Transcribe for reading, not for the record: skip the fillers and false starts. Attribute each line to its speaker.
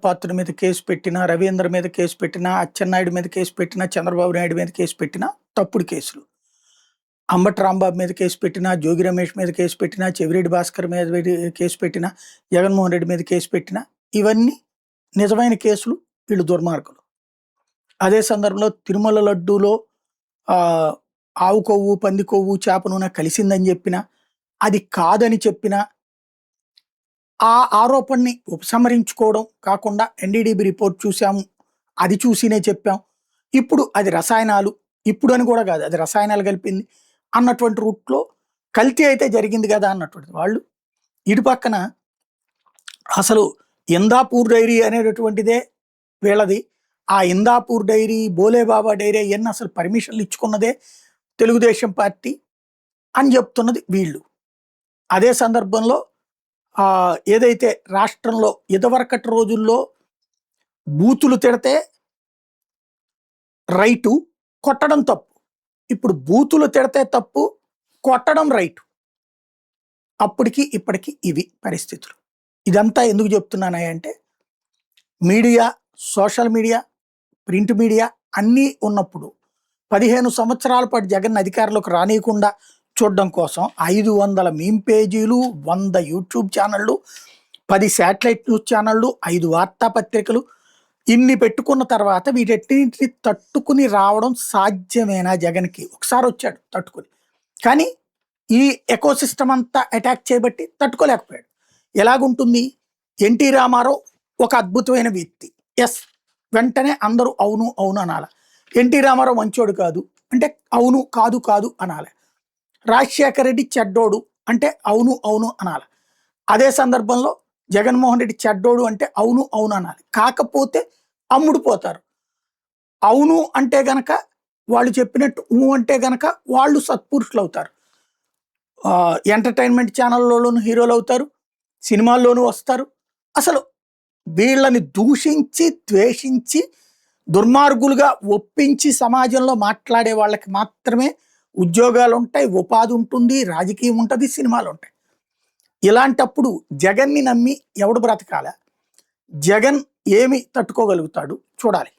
Speaker 1: పాత్రుడి మీద కేసు పెట్టినా, రవీంద్ర మీద కేసు పెట్టినా, అచ్చెన్నాయుడు మీద కేసు పెట్టినా, చంద్రబాబు నాయుడు మీద కేసు పెట్టినా తప్పుడు కేసులు. అంబటి రాంబాబు మీద కేసు పెట్టినా, జోగి రమేష్ మీద కేసు పెట్టినా, చెవిరెడ్డి భాస్కర్ మీద కేసు పెట్టినా, జగన్మోహన్ రెడ్డి మీద కేసు పెట్టినా ఇవన్నీ నిజమైన కేసులు. వీళ్ళు దుర్మార్గులు. అదే సందర్భంలో తిరుమల లడ్డూలో ఆవు కొవ్వు, పంది కొవ్వు, చేప నూనె కలిసిందని చెప్పినా, అది కాదని చెప్పినా ఆ ఆరోపణని ఉపసంహరించుకోవడం కాకుండా ఎన్డీడీబీ రిపోర్ట్ చూసాము, అది చూసినే చెప్పాం, ఇప్పుడు అది రసాయనాలు, ఇప్పుడు అని కూడా కాదు అది రసాయనాలు కలిపింది అన్నటువంటి రూట్లో కల్తీ అయితే జరిగింది కదా అన్నటువంటి వాళ్ళు. ఇటు పక్కన అసలు ఇందాపూర్ డైరీ అనేటటువంటిదే వీళ్ళది. ఆ ఇందాపూర్ డైరీ, బోలేబాబా డైరీ అవన్నీ అసలు పర్మిషన్లు ఇచ్చుకున్నదే తెలుగుదేశం పార్టీ అని చెప్తున్నది వీళ్ళు. అదే సందర్భంలో ఏదైతే రాష్ట్రంలో ఇదివరకటి రోజుల్లో బూతులు తిడితే రైటు, కొట్టడం తప్పు. ఇప్పుడు బూతులు తిడితే తప్పు, కొట్టడం రైటు. అప్పటికి ఇప్పటికి ఇవి పరిస్థితులు. ఇదంతా ఎందుకు చెప్తున్నానంటే media, social media, print media అన్నీ ఉన్నప్పుడు 15 సంవత్సరాల పాటు జగన్ అధికారంలోకి రానియకుండా చూడడం కోసం 500 మీమ్ పేజీలు, 100 యూట్యూబ్ ఛానళ్ళు, 10 శాటిలైట్ న్యూస్ ఛానళ్ళు, 5 వార్తాపత్రికలు ఇన్ని పెట్టుకున్న తర్వాత వీటన్నిటిని తట్టుకుని రావడం సాధ్యమేనా జగన్కి? ఒకసారి వచ్చాడు తట్టుకుని, కానీ ఈ ఎకోసిస్టమ్ అంతా అటాక్ చేయబట్టి తట్టుకోలేకపోయాడు. ఎలాగుంటుంది? ఎన్టీ రామారావు ఒక అద్భుతమైన వ్యక్తి, ఎస్ వెంటనే అందరూ అవును అవును అనాలి. ఎన్టీ రామారావు మంచోడు కాదు అంటే అవును కాదు కాదు అనాలి. రాజశేఖర రెడ్డి చెడ్డోడు అంటే అవును అవును అనాలి. అదే సందర్భంలో జగన్మోహన్ రెడ్డి చెడ్డోడు అంటే అవును అవును అనాలి. కాకపోతే అమ్ముడుపోతారు. అవును అంటే గనక వాళ్ళు చెప్పినట్టు అంటే గనక వాళ్ళు సత్పురుషులు అవుతారు. ఎంటర్టైన్మెంట్ ఛానల్లోనూ హీరోలు అవుతారు, సినిమాల్లోనూ వస్తారు. అసలు వీళ్ళని దూషించి, ద్వేషించి, దుర్మార్గులుగా ఒప్పించి సమాజంలో మాట్లాడే వాళ్ళకి మాత్రమే ఉద్యోగాలు ఉంటాయి, ఉపాధి ఉంటుంది, రాజకీయం ఉంటుంది, సినిమాలు ఉంటాయి. ఇలాంటప్పుడు జగన్ని నమ్మి ఎవడు బ్రతకాల? జగన్ ఏమి తట్టుకోగలుగుతాడు చూడాలి.